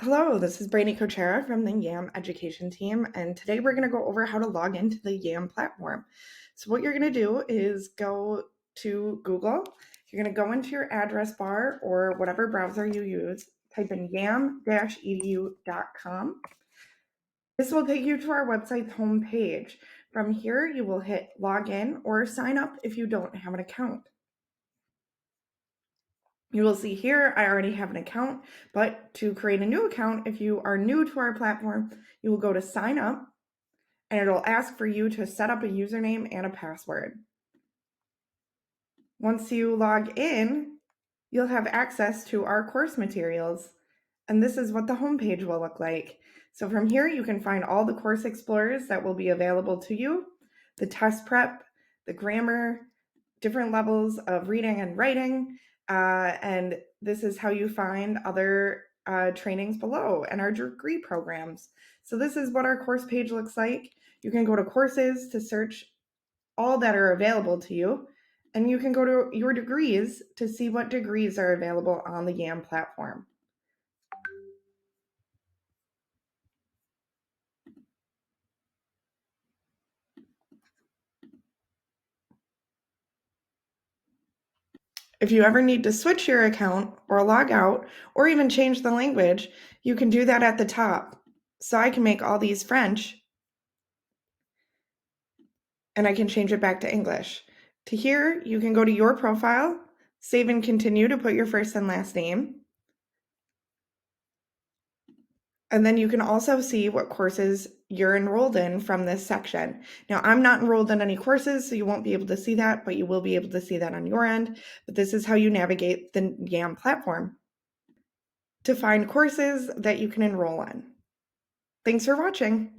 Hello, this is Brainy Cochera from the Yam education team, and today we're going to go over how to log into the Yam platform. So what you're going to do is go to Google. You're going to go into your address bar or whatever browser you use, type in yam-edu.com. This will take you to our website's homepage. From here, you will hit login or sign up if you don't have an account. You will see here, I already have an account, but to create a new account, if you are new to our platform, you will go to sign up and it'll ask for you to set up a username and a password. Once you log in, you'll have access to our course materials, and this is what the homepage will look like. So from here, you can find all the course explorers that will be available to you, the test prep, the grammar, different levels of reading and writing, and this is how you find other trainings below and our degree programs. So this is what our course page looks like. You can go to courses to search all that are available to you, and you can go to your degrees to see what degrees are available on the Yam platform. If you ever need to switch your account or log out or even change the language, you can do that at the top. So I can make all these French and I can change it back to English. To here, you can go to your profile, save and continue to put your first and last name. And then you can also see what courses you're enrolled in from this section. Now, I'm not enrolled in any courses, so you won't be able to see that, but you will be able to see that on your end. But this is how you navigate the Yam platform to find courses that you can enroll in. Thanks for watching.